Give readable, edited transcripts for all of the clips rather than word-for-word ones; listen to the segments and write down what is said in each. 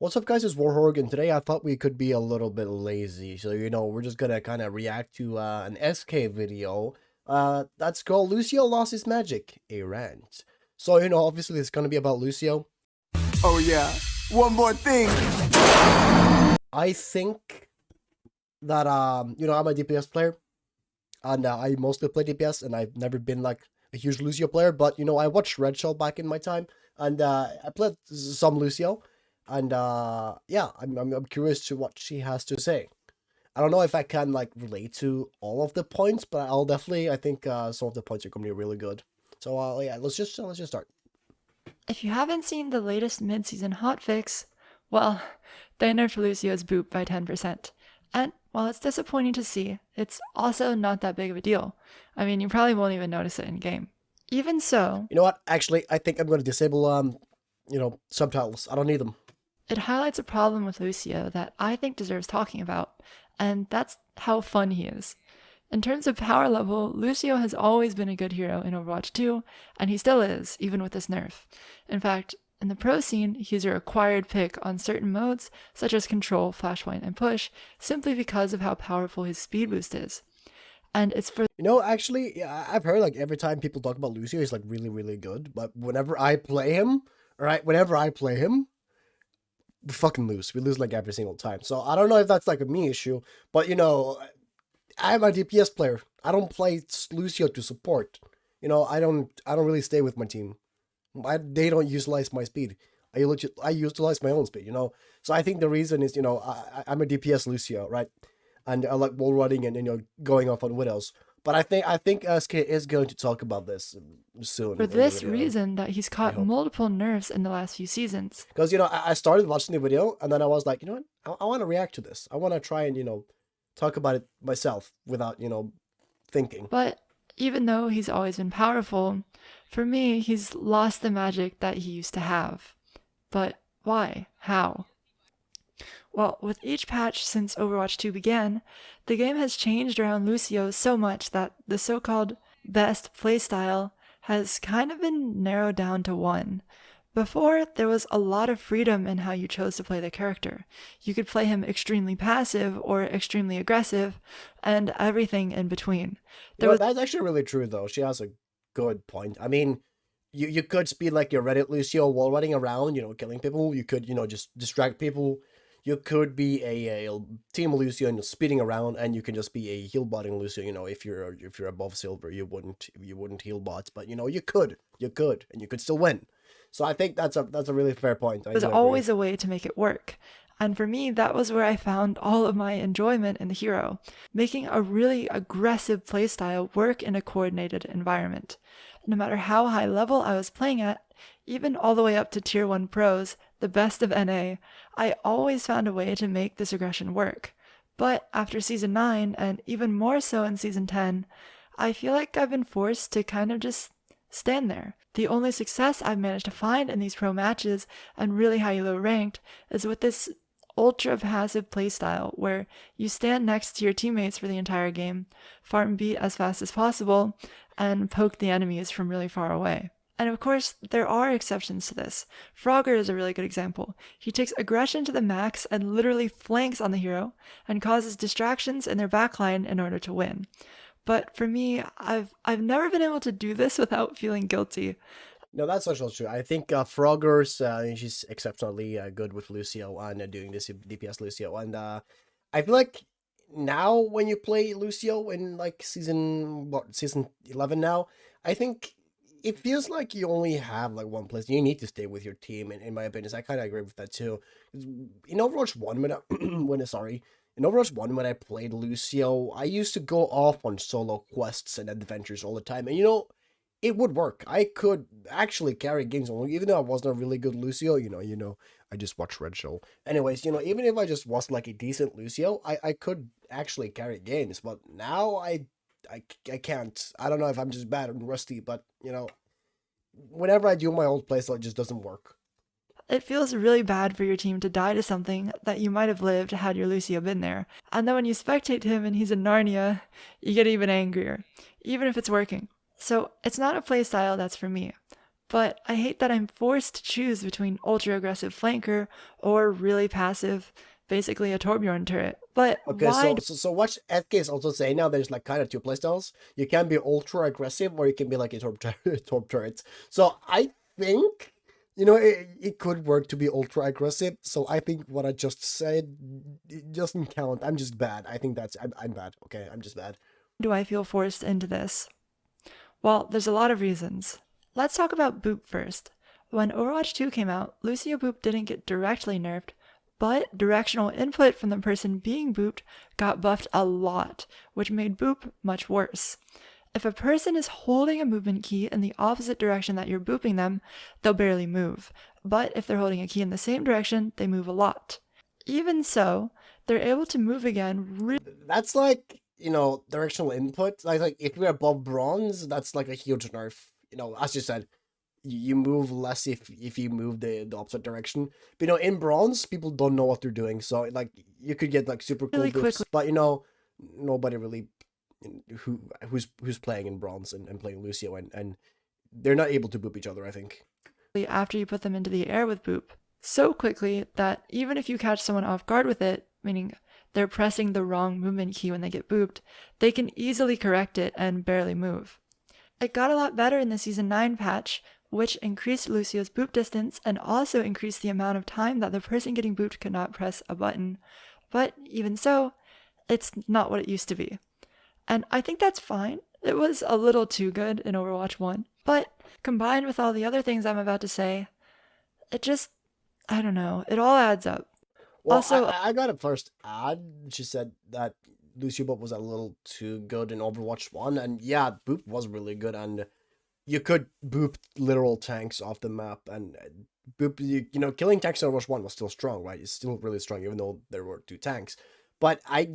What's up, guys? It's Warhorg, and today I thought we could be a little bit lazy. So, we're just gonna kind of react to an SK video. That's called Lucio Lost His Magic, a rant. So, obviously it's gonna be about Lucio. Oh yeah, one more thing. I think that, I'm a DPS player, and I mostly play DPS, and I've never been like a huge Lucio player, but, I watched Red Shell back in my time, and I played some Lucio. And yeah, I'm curious to what she has to say. I don't know if I can like relate to all of the points, but I think some of the points are gonna be really good. So yeah, let's just start. If you haven't seen the latest mid-season hotfix, well, they nerfed Lucio's boop by 10%. And while it's disappointing to see, it's also not that big of a deal. I mean, you probably won't even notice it in game. Even so, You know what? Actually, I think I'm gonna disable subtitles. I don't need them. it highlights a problem with Lucio that I think deserves talking about, and that's how fun he is. In terms of power level, Lucio has always been a good hero in Overwatch 2, and he still is, even with this nerf. In fact, in the pro scene, he's a required pick on certain modes, such as Control, Flashpoint, and Push, simply because of how powerful his speed boost is. And it's for Actually, yeah, I've heard like every time people talk about Lucio, he's like really, really good. But whenever I play him, we fucking lose. We lose like every single time. So I don't know if that's like a me issue, but I'm a DPS player. I don't play Lucio to support. I don't really stay with my team. They don't utilize my speed. I utilize my own speed. So I think the reason is I'm a DPS Lucio, right? And I like wall running and going off on widows. But I think SK is going to talk about this soon. for in the this video. reason that he's caught hope. multiple nerfs in the last few seasons. Because I started watching the video and then I was like, you know what? I want to react to this. I want to try and talk about it myself without thinking. But even though he's always been powerful, for me, he's lost the magic that he used to have. But why? How? Well, with each patch since Overwatch 2 began, the game has changed around Lucio so much that the so-called best playstyle has kind of been narrowed down to one. Before, there was a lot of freedom in how you chose to play the character. You could play him extremely passive or extremely aggressive, and everything in between. That's actually really true, though. She has a good point. I mean, you could speed like your Reddit Lucio wall running around, killing people. You could, just distract people. You could be a team Lucio and speeding around, and you can just be a heal botting Lucio. If you're above silver, you wouldn't heal bots, but you could, and you could still win. So I think that's a really fair point. There's always a way to make it work. And for me, that was where I found all of my enjoyment in the hero, making a really aggressive playstyle work in a coordinated environment. No matter how high level I was playing at, even all the way up to tier 1 pros, the best of NA, I always found a way to make this aggression work. But after season 9, and even more so in season 10, I feel like I've been forced to kind of just stand there. The only success I've managed to find in these pro matches and really high elo ranked is with this ultra passive playstyle where you stand next to your teammates for the entire game, farm beat as fast as possible, and poke the enemies from really far away. And of course, there are exceptions to this. Frogger is a really good example. He takes aggression to the max and literally flanks on the hero and causes distractions in their backline in order to win. But for me, I've never been able to do this without feeling guilty. No, that's also true. I think Frogger's she's exceptionally good with Lucio and doing this DPS Lucio, and I feel like now when you play Lucio in like season 11 now, I think it feels like you only have like one place. You need to stay with your team, in my opinion. So I kind of agree with that too. In Overwatch 1, in Overwatch 1 when I played Lucio, I used to go off on solo quests and adventures all the time, and it would work. I could actually carry games on, even though I wasn't a really good Lucio. I just watched Red Show. Anyways, even if I just was like a decent Lucio, I could actually carry games. But now I can't. I don't know if I'm just bad and rusty, but whenever I do my old playstyle, it just doesn't work. It feels really bad for your team to die to something that you might have lived had your Lucio been there. And then when you spectate him and he's in Narnia, you get even angrier, even if it's working. So it's not a playstyle that's for me. but I hate that I'm forced to choose between ultra aggressive flanker or really passive, basically a Torbjorn turret. But Okay, why so what FK is also saying now, there's like kind of two playstyles. You can be ultra aggressive, or you can be like a torp turret. So I think, it could work to be ultra aggressive. So I think what I just said, it doesn't count. I'm just bad. I think I'm bad. Okay, I'm just bad. do I feel forced into this? Well, there's a lot of reasons. Let's talk about Boop first. When Overwatch 2 came out, Lucio Boop didn't get directly nerfed, but directional input from the person being booped got buffed a lot, which made boop much worse. If a person is holding a movement key in the opposite direction that you're booping them, they'll barely move, but if they're holding a key in the same direction, they move a lot. Even so, they're able to move again That's like, directional input. Like if we're above bronze, that's like a huge nerf. As you said, you move less if you move the opposite direction. But in bronze, people don't know what they're doing, so like you could get like super cool really buffs, quickly. but nobody really who's playing in bronze and playing Lucio, and they're not able to boop each other, I think. After you put them into the air with boop, so quickly that even if you catch someone off guard with it, meaning they're pressing the wrong movement key when they get booped, they can easily correct it and barely move. It got a lot better in the Season 9 patch, which increased Lucio's boop distance and also increased the amount of time that the person getting booped could not press a button. But even so, it's not what it used to be. And I think that's fine. It was a little too good in Overwatch 1, but combined with all the other things I'm about to say, it just, I don't know, it all adds up. Well, Also, I got to first add, she said that Lucio Boop was a little too good in Overwatch 1, and yeah, Boop was really good, and you could boop literal tanks off the map, and boop, killing tanks in Overwatch 1 was still strong, right? It's still really strong, even though there were two tanks. But I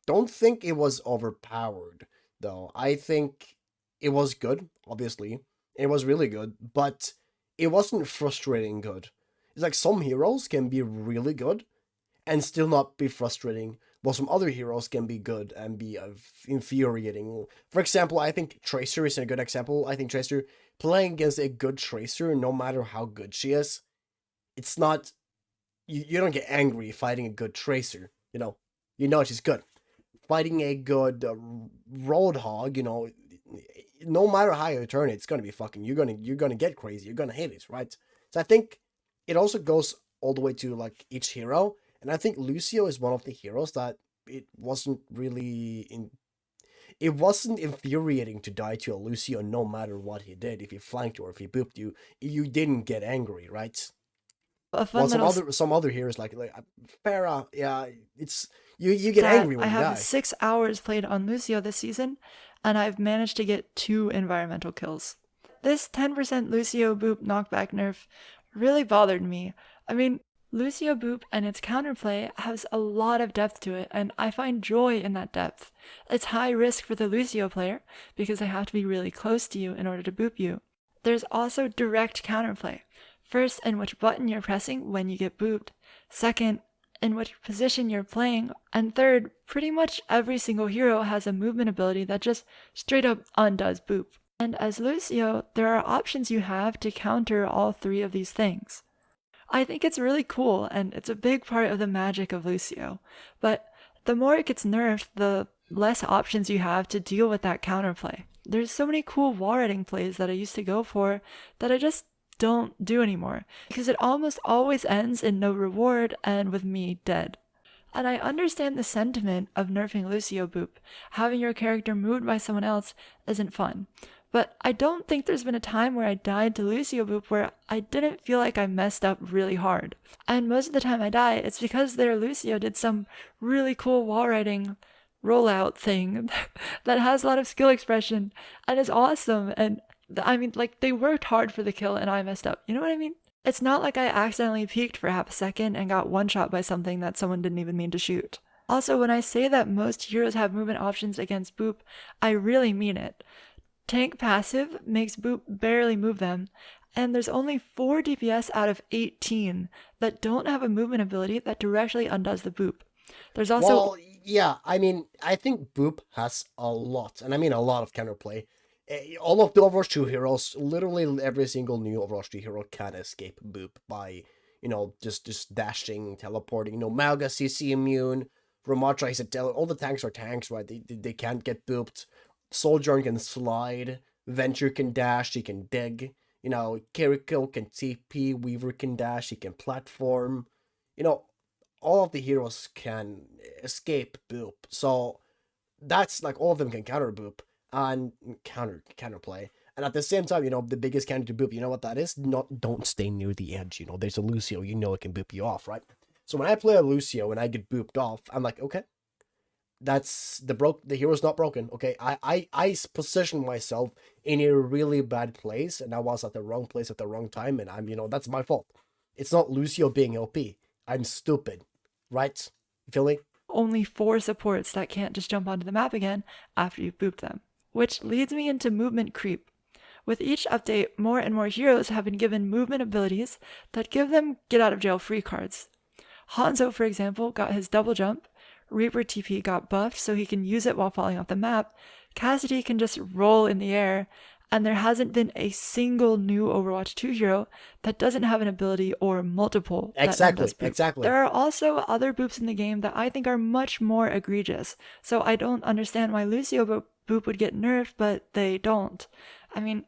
don't think it was overpowered, though. I think it was good, obviously. It was really good, but it wasn't frustrating good. It's like some heroes can be really good and still not be frustrating, while some other heroes can be good and be infuriating. For example, I think Tracer is a good example. I think Tracer, playing against a good Tracer, no matter how good she is, it's not, you don't get angry fighting a good Tracer. She's good. Fighting a good Roadhog, no matter how you turn it, it's gonna be fucking, you're gonna get crazy, you're gonna hate it, right? So I think it also goes all the way to like each hero. And I think Lucio is one of the heroes that it wasn't infuriating to die to a Lucio no matter what he did. If he flanked you or if he booped you, you didn't get angry, right? a Well, fun little some other heroes like Farah, yeah, it's you get stat, angry when I you have die. 6 hours played on Lucio this season, and I've managed to get 2 environmental kills. This 10% Lucio boop knockback nerf really bothered me. I mean, Lucio boop and its counterplay has a lot of depth to it, and I find joy in that depth. It's high risk for the Lucio player, because they have to be really close to you in order to boop you. There's also direct counterplay. First, in which button you're pressing when you get booped. Second, in which position you're playing. And third, pretty much every single hero has a movement ability that just straight up undoes boop. And as Lucio, there are options you have to counter all 3 of these things. I think it's really cool, and it's a big part of the magic of Lucio. But the more it gets nerfed, the less options you have to deal with that counterplay. There's so many cool wall riding plays that I used to go for that I just don't do anymore, because it almost always ends in no reward and with me dead. And I understand the sentiment of nerfing Lucio boop. Having your character moved by someone else isn't fun. But I don't think there's been a time where I died to Lucio boop where I didn't feel like I messed up really hard. And most of the time I die, it's because their Lucio did some really cool wall riding rollout thing that has a lot of skill expression and is awesome. And I mean, like, they worked hard for the kill and I messed up. You know what I mean? It's not like I accidentally peeked for half a second and got one shot by something that someone didn't even mean to shoot. Also, when I say that most heroes have movement options against boop, I really mean it. Tank passive makes boop barely move them, and there's only 4 DPS out of 18 that don't have a movement ability that directly undoes the boop. There's also Well, yeah, I mean, I think Boop has a lot, and I mean a lot of counterplay. All of the Overwatch 2 heroes, literally every single new Overwatch 2 hero can escape boop by, just dashing, teleporting. Mauga, CC immune, Ramatra, he's all the tanks are tanks, right? They can't get booped. Soldier can slide, Venture can dash, he can dig. Kiriko can TP, Weaver can dash, he can platform. All of the heroes can escape boop. So that's like all of them can counter boop and counterplay. And at the same time, the biggest counter to boop, you know what that is? Don't stay near the edge. There's a Lucio, it can boop you off, right? So when I play a Lucio and I get booped off, I'm like, okay, that's the hero's not broken. Okay, I position myself in a really bad place, and I was at the wrong place at the wrong time, and that's my fault. It's not Lucio being OP. I'm stupid, right? You feel me? Only 4 supports that can't just jump onto the map again after you've booped them. Which leads me into movement creep. With each update, more and more heroes have been given movement abilities that give them get out of jail free cards. Hanzo, for example, got his double jump, Reaper TP got buffed so he can use it while falling off the map, Cassidy can just roll in the air, and there hasn't been a single new Overwatch 2 hero that doesn't have an ability or multiple that does boop. Exactly. There are also other boops in the game that I think are much more egregious, so I don't understand why Lucio boop would get nerfed, but they don't. I mean,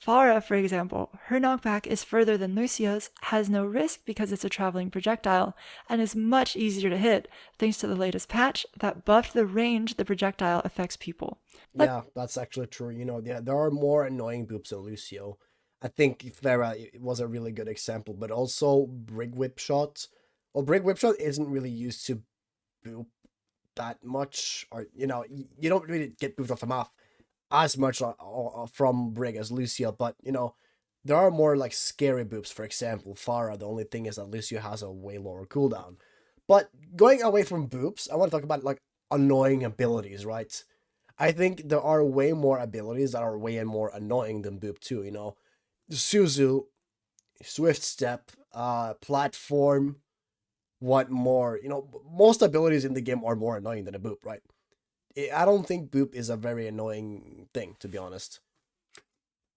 Pharah, for example, her knockback is further than Lucio's, has no risk because it's a traveling projectile, and is much easier to hit thanks to the latest patch that buffed the range the projectile affects people. Yeah, that's actually true. There are more annoying boops than Lucio. I think Pharah was a really good example, but also Brig Whip Shot. Well, Brig Whip Shot isn't really used to boop that much, or, you don't really get booped off the map as much from Brig as Lucio, but there are more like scary boops. For example, Pharah. The only thing is that Lucio has a way lower cooldown. But going away from boops, I want to talk about like annoying abilities, right? I think there are way more abilities that are way more annoying than boop 2. Suzu, Swift Step, Platform. What more? Most abilities in the game are more annoying than a boop, right? I don't think boop is a very annoying thing, to be honest.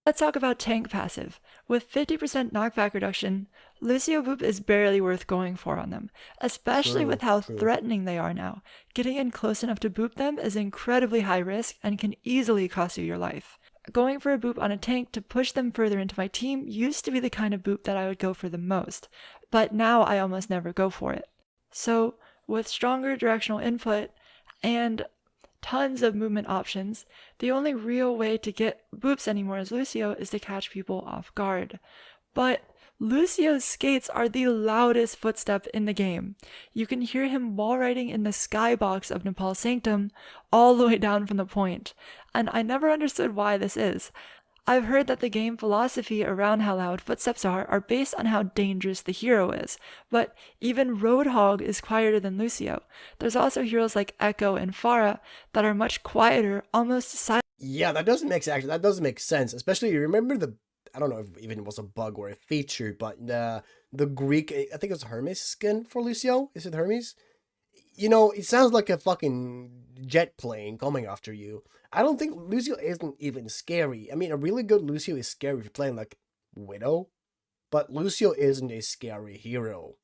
Let's talk about tank passive. With 50% knockback reduction, Lucio boop is barely worth going for on them, especially with how threatening they are now. Getting in close enough to boop them is incredibly high risk and can easily cost you your life. Going for a boop on a tank to push them further into my team used to be the kind of boop that I would go for the most, but now I almost never go for it. So, with stronger directional input and tons of movement options, the only real way to get boops anymore as Lucio is to catch people off guard. But Lucio's skates are the loudest footstep in the game. You can hear him wall riding in the skybox of Nepal Sanctum all the way down from the point, and I never understood why this is. I've heard that the game philosophy around how loud footsteps are based on how dangerous the hero is, but even Roadhog is quieter than Lucio. There's also heroes like Echo and Pharah that are much quieter, almost silent. Yeah, that doesn't make sense. Especially, you remember I don't know if even it was a bug or a feature, but the Greek, I think it was Hermes skin for Lucio. Is it Hermes? It sounds like a fucking jet plane coming after you. I don't think Lucio isn't even scary. I mean, a really good Lucio is scary if you're playing like Widow, but Lucio isn't a scary hero.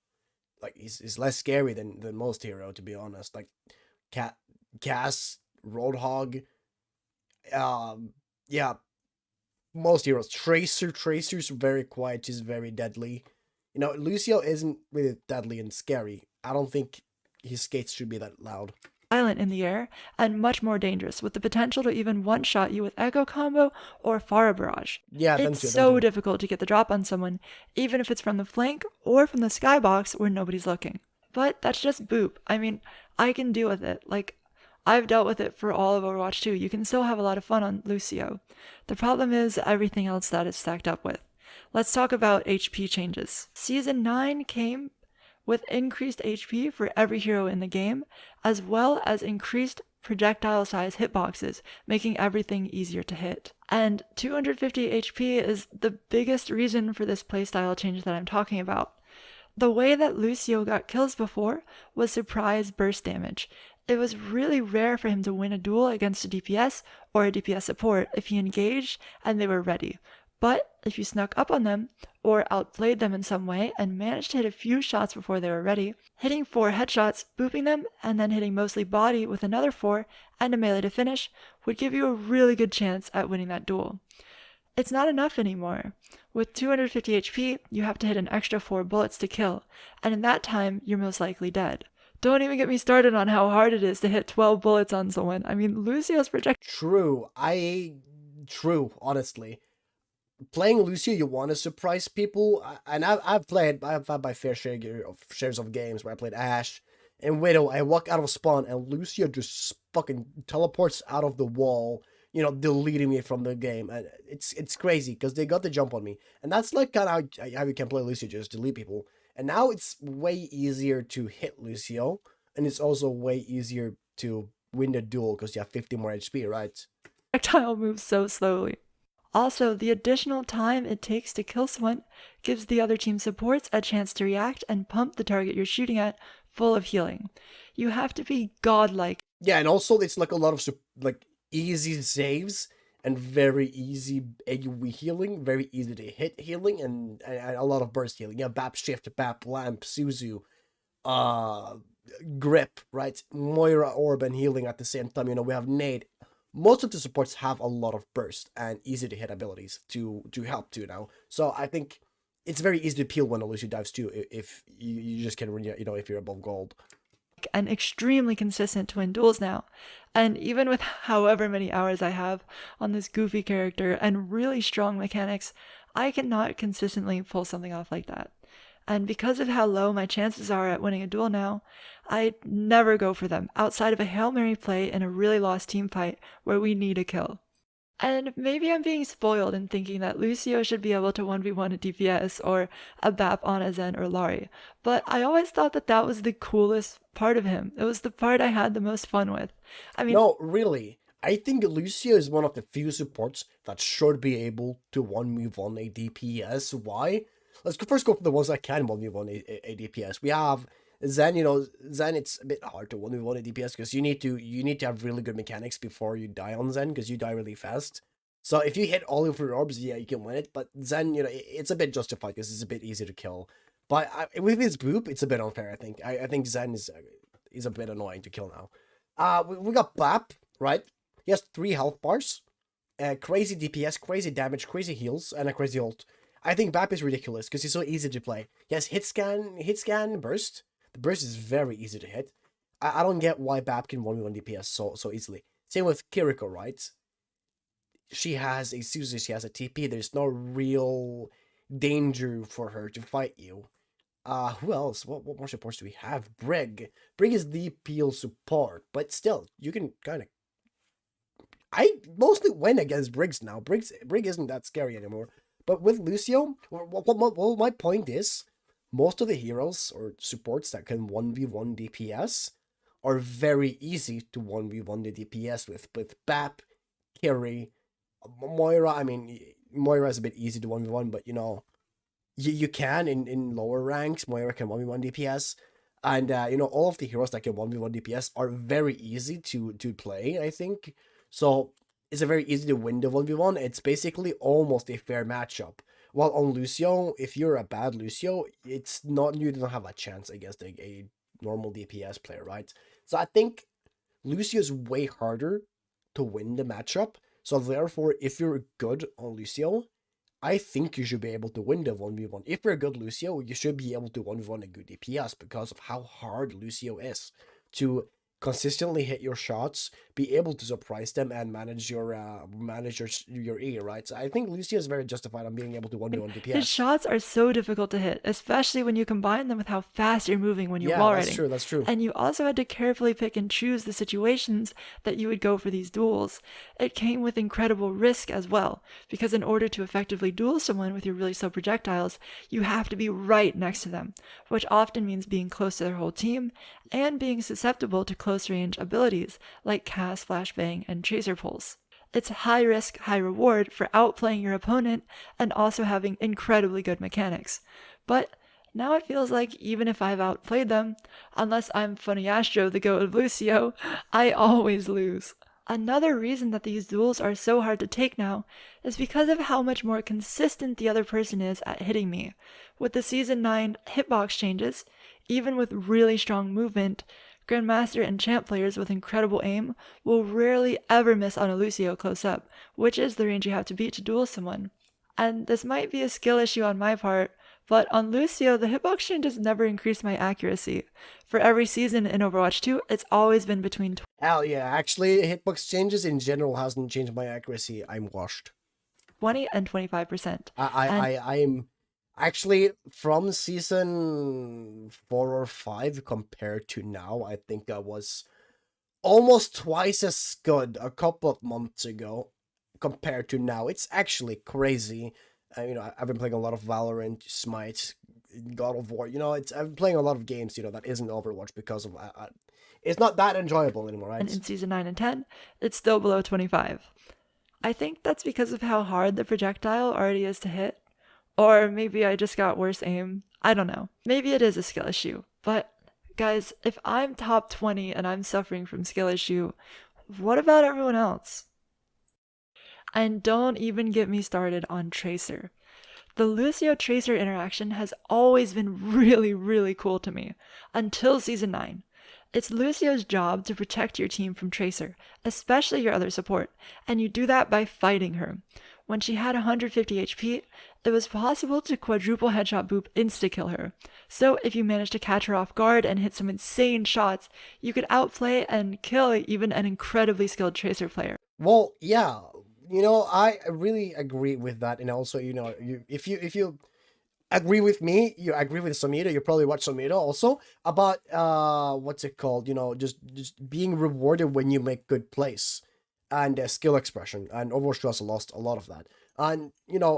Like, he's less scary than most hero, to be honest. Like, Cass, Roadhog, yeah, most heroes. Tracer's very quiet, she's very deadly. Lucio isn't really deadly and scary. I don't think his skates should be that loud. Silent in the air, and much more dangerous, with the potential to even one-shot you with Echo combo or Pharah barrage. Yeah, it's so difficult to get the drop on someone, even if it's from the flank or from the skybox where nobody's looking. But that's just boop. I mean, I can deal with it. Like, I've dealt with it for all of Overwatch 2. You can still have a lot of fun on Lucio. The problem is everything else that it's stacked up with. Let's talk about HP changes. Season 9 came with increased HP for every hero in the game, as well as increased projectile size hitboxes, making everything easier to hit. And 250 HP is the biggest reason for this playstyle change that I'm talking about. The way that Lucio got kills before was surprise burst damage. It was really rare for him to win a duel against a DPS or a DPS support if he engaged and they were ready. But if you snuck up on them, or outplayed them in some way and managed to hit a few shots before they were ready, hitting 4 headshots, booping them, and then hitting mostly body with another 4 and a melee to finish would give you a really good chance at winning that duel. It's not enough anymore. With 250 HP, you have to hit an extra 4 bullets to kill, and in that time, you're most likely dead. Don't even get me started on how hard it is to hit 12 bullets on someone. I mean, Lucio's projectile. True, honestly. Playing Lucio, you want to surprise people, and I've had my fair shares of games where I played Ashe and Widow. I walk out of spawn, and Lucio just fucking teleports out of the wall, deleting me from the game, and it's crazy because they got the jump on me, and that's like kind of how you can play Lucio, just delete people. And now it's way easier to hit Lucio, and it's also way easier to win the duel because you have 50 more HP, right? Projectile moves so slowly. Also, the additional time it takes to kill someone gives the other team supports a chance to react and pump the target you're shooting at full of healing. You have to be godlike. Yeah, and also it's like a lot of easy saves and very easy AoE healing, very easy to hit healing, and a lot of burst healing. Yeah, Bap Shift, Bap Lamp, Suzu, Grip, right? Moira Orb and healing at the same time. We have Nade. Most of the supports have a lot of burst and easy to hit abilities to help too now. So I think it's very easy to peel when a Lucio dives too if you just can, if you're above gold. And extremely consistent to win duels now. And even with however many hours I have on this goofy character and really strong mechanics, I cannot consistently pull something off like that. And because of how low my chances are at winning a duel now, I never go for them outside of a Hail Mary play in a really lost team fight where we need a kill. And maybe I'm being spoiled in thinking that Lucio should be able to 1v1 a DPS or a BAP on a Zen or Lari, but I always thought that was the coolest part of him. It was the part I had the most fun with. I mean, no, really. I think Lucio is one of the few supports that should be able to 1v1 a DPS. Why? Let's first go for the ones that can 1v1 a DPS. We have Zen, Zen, it's a bit hard to 1v1 a DPS because you need to have really good mechanics before you die on Zen because you die really fast. So if you hit all of your orbs, yeah, you can win it. But Zen, it's a bit justified because it's a bit easy to kill. But with his boop, it's a bit unfair, I think. I think Zen is a bit annoying to kill now. We got Bap, right? He has 3 health bars, crazy DPS, crazy damage, crazy heals, and a crazy ult. I think Bap is ridiculous because he's so easy to play. He has hit scan, burst. The burst is very easy to hit. I don't get why Bap can 1v1 DPS so easily. Same with Kiriko, right? She has a Suzu, she has a TP. There's no real danger for her to fight you. Who else? What more supports do we have? Brig. Brig is the peel support, but still, you can kind of... I mostly win against Briggs now. Brig isn't that scary anymore. But with Lucio, well, my point is, most of the heroes or supports that can 1v1 DPS are very easy to 1v1 the DPS with Bap, Carry, Moira. I mean, Moira is a bit easy to 1v1, but you can in lower ranks. Moira can 1v1 DPS, and all of the heroes that can 1v1 DPS are very easy to play, I think. So it's a very easy to win the 1v1. It's basically almost a fair matchup. While on Lucio, if you're a bad Lucio, it's not, you don't have a chance against a normal DPS player, right? So I think Lucio is way harder to win the matchup. So therefore, if you're good on Lucio, I think you should be able to win the 1v1. If you're a good Lucio, you should be able to 1v1 a good DPS because of how hard Lucio is to consistently hit your shots, be able to surprise them, and manage your E, right? So I think Lucio is very justified on being able to 1v1 DPS. His shots are so difficult to hit, especially when you combine them with how fast you're moving when you're wall riding. That's true. And you also had to carefully pick and choose the situations that you would go for these duels. It came with incredible risk as well, because in order to effectively duel someone with your really slow projectiles, you have to be right next to them, which often means being close to their whole team and being susceptible to close range abilities like cast, flashbang, and tracer pulse. It's high risk, high reward for outplaying your opponent and also having incredibly good mechanics. But Now it feels like even if I've outplayed them, unless I'm Funny Astro, the goat of Lucio, I always lose. Another reason that these duels are so hard to take now is because of how much more consistent the other person is at hitting me. With the Season 9 hitbox changes, even with really strong movement, Grandmaster and Champ players with incredible aim will rarely ever miss on a Lucio close up, which is the range you have to beat to duel someone. And this might be a skill issue on my part, but on Lucio, the hitbox changes never increased my accuracy. For every season in Overwatch 2, it's always been between Hell yeah, actually, hitbox changes in general hasn't changed my accuracy. I'm washed. 20 and 25%. I'm actually from season 4 or 5 compared to now. I think I was almost twice as good a couple of months ago compared to now. It's actually crazy. I've been playing a lot of Valorant, Smite, God of War. I've been playing a lot of games. That isn't Overwatch because of it's not that enjoyable anymore, right? And in Season 9 and 10, it's still below 25. I think that's because of how hard the projectile already is to hit. Or maybe I just got worse aim. I don't know. Maybe it is a skill issue. But guys, if I'm top 20 and I'm suffering from skill issue, what about everyone else? And don't even get me started on Tracer. The Lucio-Tracer interaction has always been really, really cool to me, until Season 9. It's Lucio's job to protect your team from Tracer, especially your other support, and you do that by fighting her. When she had 150 HP, it was possible to quadruple headshot boop insta-kill her. So if you managed to catch her off guard and hit some insane shots, you could outplay and kill even an incredibly skilled Tracer player. Well, yeah, I really agree with that, and also, if you agree with me, you agree with Samira, you probably watch Samira also about what's it called, just being rewarded when you make good plays and skill expression, and Overwatch 2 has lost a lot of that. And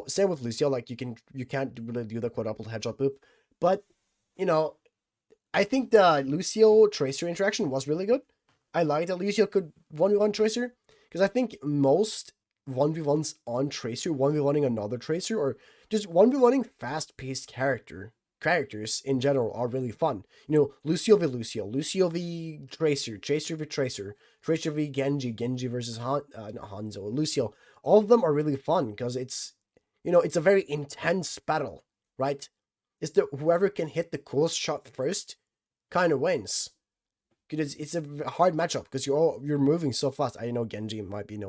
same with Lucio, like you can't really do the quadruple headshot boop, but I think the Lucio Tracer interaction was really good. I like that Lucio could 1v1 Tracer, because I think most 1v1s on Tracer, 1v1ing another Tracer, or just 1v1ing fast-paced characters in general are really fun. Lucio v Lucio, Lucio v Tracer, Tracer v Tracer, Tracer v Genji, Genji versus not Hanzo, Lucio. All of them are really fun because it's a very intense battle, right? It's whoever can hit the coolest shot first kind of wins. Because it's a hard matchup because you're moving so fast. I know Genji might be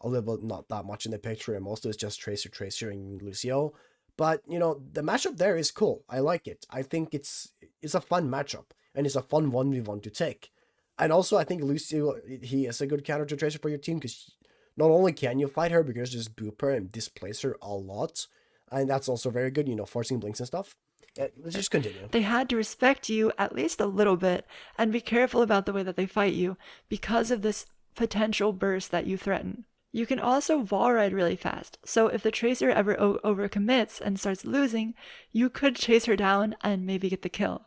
a little bit not that much in the picture, and most of it's just Tracer, and Lucio. But the matchup there is cool. I like it. I think it's a fun matchup, and it's a fun 1v1 to take. And also, I think Lucio, he is a good counter to Tracer for your team, because not only can you fight her, because just boop her and displace her a lot, and that's also very good. Forcing blinks and stuff. Let's just continue. They had to respect you at least a little bit and be careful about the way that they fight you because of this potential burst that you threaten. You can also wall ride really fast, so if the Tracer ever overcommits and starts losing, you could chase her down and maybe get the kill.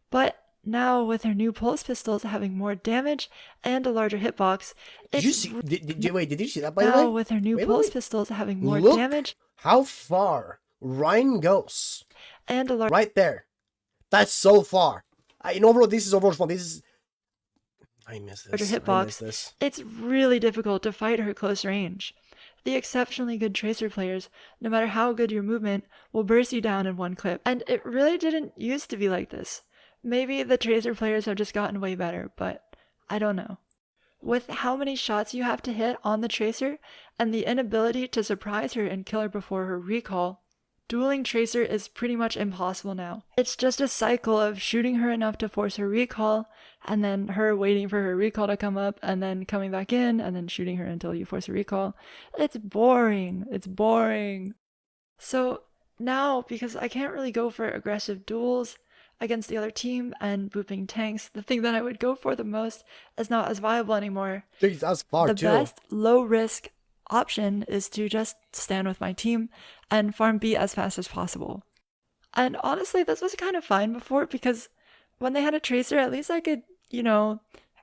But now with her new pulse pistols having more damage and a larger hitbox, did you see that by the way? Now with her new pulse pistols having more Look damage, how far Ryan goes. And a large right there. That's so far. In overall, this is Overwatch 1. This is... I miss this. hitbox. It's really difficult to fight her close range. The exceptionally good Tracer players, no matter how good your movement, will burst you down in one clip. And it really didn't used to be like this. Maybe the Tracer players have just gotten way better, but I don't know. With how many shots you have to hit on the Tracer, and the inability to surprise her and kill her before her recall, dueling Tracer is pretty much impossible now. It's just a cycle of shooting her enough to force her recall, and then her waiting for her recall to come up, and then coming back in, and then shooting her until you force a recall. It's boring. It's boring. So now, because I can't really go for aggressive duels against the other team and booping tanks, the thing that I would go for the most is not as viable anymore. Jeez, that's far the too. best low-risk option is to just stand with my team and farm B as fast as possible. And honestly, this was kind of fine before, because when they had a Tracer, at least I could,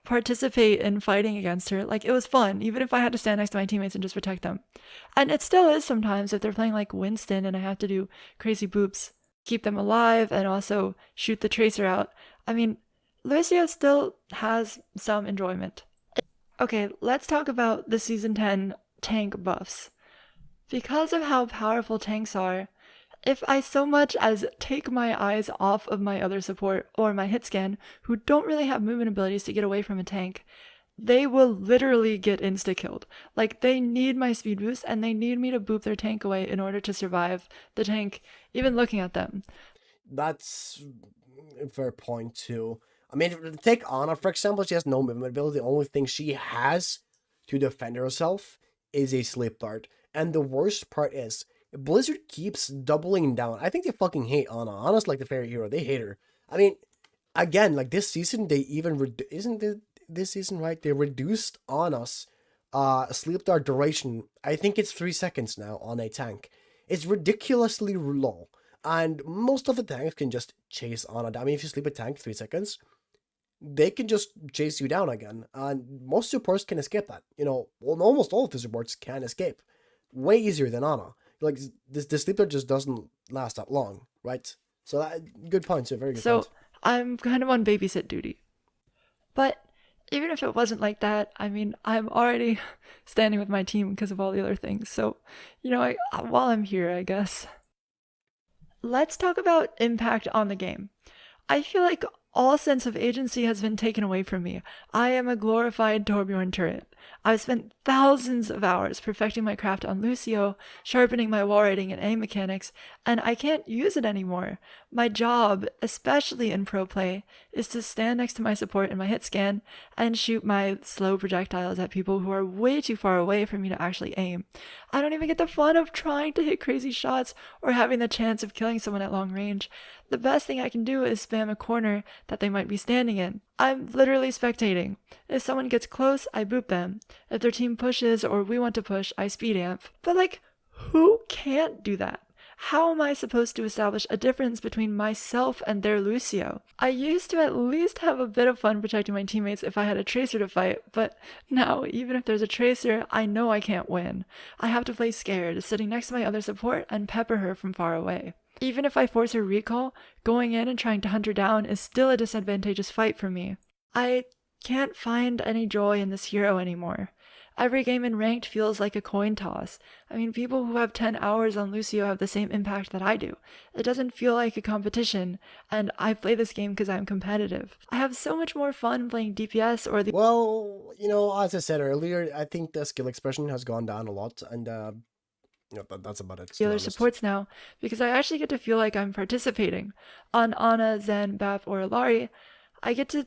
participate in fighting against her. Like, it was fun, even if I had to stand next to my teammates and just protect them. And it still is sometimes if they're playing like Winston and I have to do crazy boops. keep them alive and also shoot the tracer out. I mean, Lucio still has some enjoyment. Okay, let's talk about the Season 10 tank buffs. Because of how powerful tanks are, if I so much as take my eyes off of my other support or my hit scan, who don't really have movement abilities to get away from a tank, they will literally get insta-killed. Like, they need my speed boost and they need me to boop their tank away in order to survive the tank, even looking at them. That's a fair point too. I mean, take Ana for example. She has no movement ability. The only thing she has to defend herself is a sleep dart. And the worst part is Blizzard keeps doubling down. I think they fucking hate Ana. Ana's like the favorite hero. They hate her. I mean, again, like this season, they even isn't it this season right? They reduced Ana's sleep dart duration. I think it's 3 seconds now on a tank. It's ridiculously low. And most of the tanks can just chase Ana down. I mean, if you sleep a tank 3 seconds, they can just chase you down again. And most supports can escape that. Well, almost all of the supports can escape. Way easier than Ana. Like, this sleeper just doesn't last that long, right? So, good point. So, very good point. So I'm kind of on babysit duty. But even if it wasn't like that, I mean, I'm already standing with my team because of all the other things. So, while I'm here, I guess. Let's talk about impact on the game. I feel like all sense of agency has been taken away from me. I am a glorified Torbjorn turret. I've spent thousands of hours perfecting my craft on Lucio, sharpening my wall riding and aim mechanics, and I can't use it anymore. My job, especially in pro play, is to stand next to my support in my hit scan and shoot my slow projectiles at people who are way too far away for me to actually aim. I don't even get the fun of trying to hit crazy shots or having the chance of killing someone at long range. The best thing I can do is spam a corner that they might be standing in. I'm literally spectating. If someone gets close, I boop them. If their team pushes or we want to push, I speed amp. But who can't do that? How am I supposed to establish a difference between myself and their Lucio? I used to at least have a bit of fun protecting my teammates if I had a tracer to fight, but now, even if there's a tracer, I know I can't win. I have to play scared, sitting next to my other support and pepper her from far away. Even if I force her recall, going in and trying to hunt her down is still a disadvantageous fight for me. I can't find any joy in this hero anymore. Every game in ranked feels like a coin toss. I mean, people who have 10 hours on Lucio have the same impact that I do. It doesn't feel like a competition, and I play this game because I'm competitive. I have so much more fun playing DPS or the— Well, as I said earlier, I think the skill expression has gone down a lot, and that's about it. other supports now, because I actually get to feel like I'm participating. On Ana, Zen, Bap, or Ilari, I get to,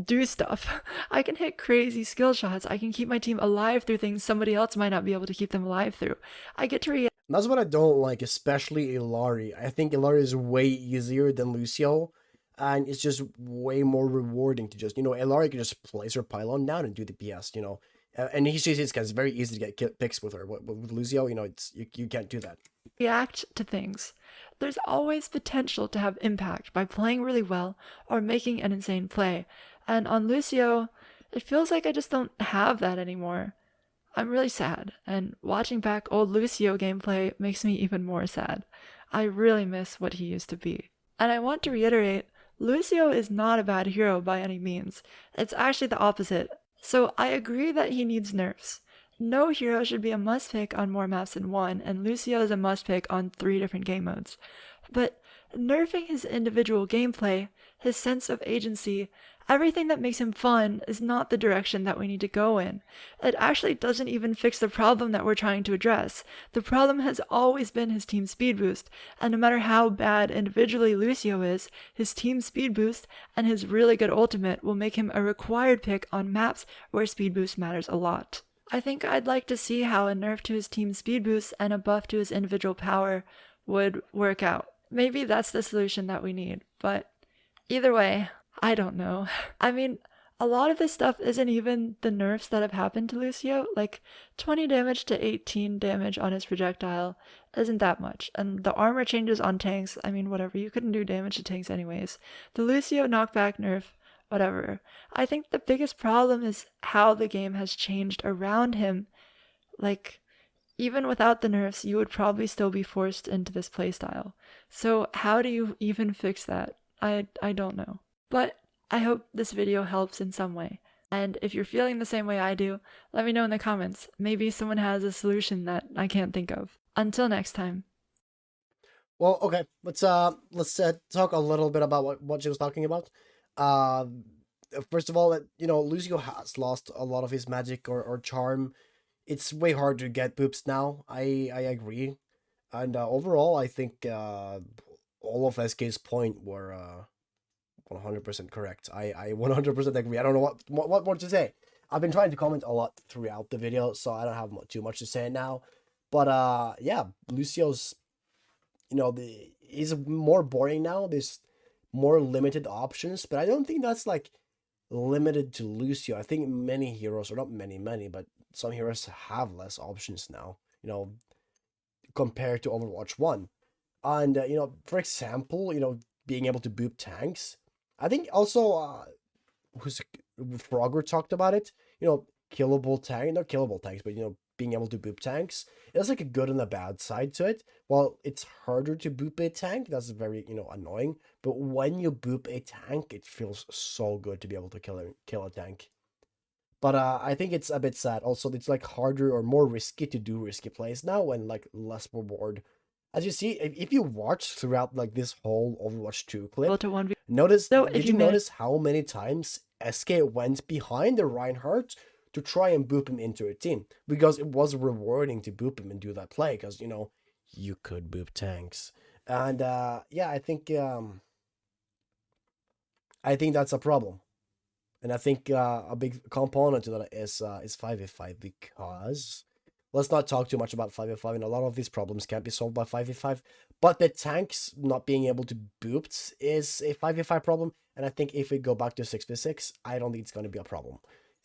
do stuff. I can hit crazy skill shots. I can keep my team alive through things somebody else might not be able to keep them alive through. I get to react. That's what I don't like, especially Ilari. I think Ilari is way easier than Lucio, and it's just way more rewarding to just, Ilari can just place her pylon down and do the PS, and it's very easy to get picks with her. With Lucio, you can't do that. React to things. There's always potential to have impact by playing really well or making an insane play. And on Lucio, it feels like I just don't have that anymore. I'm really sad, and watching back old Lucio gameplay makes me even more sad. I really miss what he used to be. And I want to reiterate, Lucio is not a bad hero by any means. It's actually the opposite. So I agree that he needs nerfs. No hero should be a must-pick on more maps than one, and Lucio is a must-pick on 3 different game modes. But nerfing his individual gameplay, his sense of agency, everything that makes him fun is not the direction that we need to go in. It actually doesn't even fix the problem that we're trying to address. The problem has always been his team speed boost, and no matter how bad individually Lucio is, his team speed boost and his really good ultimate will make him a required pick on maps where speed boost matters a lot. I think I'd like to see how a nerf to his team speed boost and a buff to his individual power would work out. Maybe that's the solution that we need, but either way, I don't know. I mean, a lot of this stuff isn't even the nerfs that have happened to Lucio. 20 damage to 18 damage on his projectile isn't that much. And the armor changes on tanks, I mean, whatever, you couldn't do damage to tanks anyways. The Lucio knockback nerf, whatever. I think the biggest problem is how the game has changed around him. Even without the nerfs, you would probably still be forced into this playstyle. So how do you even fix that? I don't know. But I hope this video helps in some way. And if you're feeling the same way I do, let me know in the comments. Maybe someone has a solution that I can't think of. Until next time. Well, okay, let's talk a little bit about what she was talking about. Uh, First of all, Lucio has lost a lot of his magic or charm. It's way hard to get boops now. I agree, and overall, I think all of SK's point were 100% correct. I 100% agree. I don't know what more to say. I've been trying to comment a lot throughout the video, so I don't have too much to say now. But yeah, Lucio's, he's more boring now. There's more limited options, but I don't think that's like limited to Lucio. I think many heroes, or not many, but some heroes have less options now, compared to Overwatch 1. And, for example, being able to boop tanks. I think also, who's Frogger talked about it, killable tank, not killable tanks, but, being able to boop tanks. There's like a good and a bad side to it. Well, it's harder to boop a tank. That's very, annoying. But when you boop a tank, it feels so good to be able to kill a tank. But I think it's a bit sad. Also, it's like harder or more risky to do risky plays now and like less reward. As you see, if you watch throughout like this whole Overwatch 2 clip, To 1v. notice, So did you notice how many times SK went behind the Reinhardt to try and boop him into a team? Because it was rewarding to boop him and do that play, because, you could boop tanks. And yeah, I think that's a problem. And I think a big component to that is 5v5, because let's not talk too much about 5v5, and a lot of these problems can't be solved by 5v5, but the tanks not being able to boop is a 5v5 problem, and I think if we go back to 6v6, I don't think it's going to be a problem,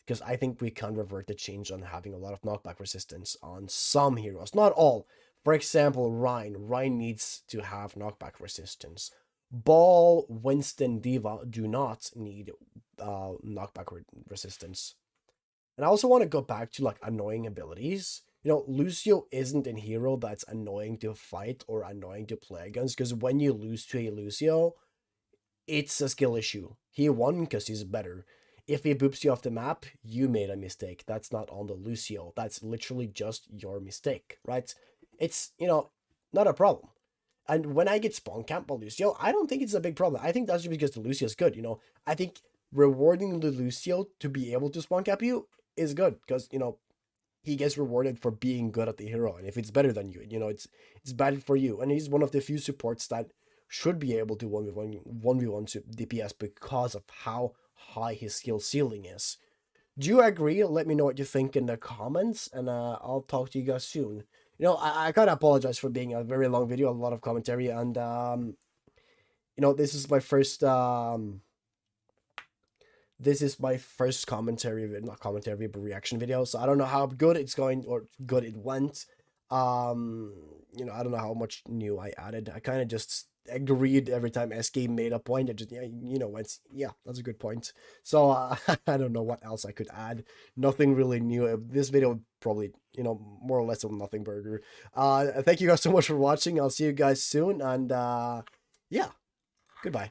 because I think we can revert the change on having a lot of knockback resistance on some heroes, not all. For example, Ryan needs to have knockback resistance. Ball, Winston, Diva do not need knockback resistance. And I also want to go back to like annoying abilities. Lucio isn't a hero that's annoying to fight or annoying to play against, because when you lose to a Lucio, it's a skill issue. He won because he's better. If he boops you off the map, you made a mistake. That's not on the Lucio. That's literally just your mistake, right? It's, not a problem. And when I get spawn camped by Lucio, I don't think it's a big problem. I think that's just because the Lucio is good, I think rewarding the Lucio to be able to spawn cap you is good, because, he gets rewarded for being good at the hero. And if it's better than you, it's bad for you. And he's one of the few supports that should be able to 1v1 DPS because of how high his skill ceiling is. Do you agree? Let me know what you think in the comments, and I'll talk to you guys soon. I kind of apologize for being a very long video, a lot of commentary, and this is my first commentary, not commentary, but reaction video. So I don't know how good it's going or good it went. I don't know how much new I added. I kind of just agreed every time SK made a point. I just, went, yeah, that's a good point. So I don't know what else I could add. Nothing really new. This video probably, more or less a nothing burger. Thank you guys so much for watching. I'll see you guys soon. And yeah, goodbye.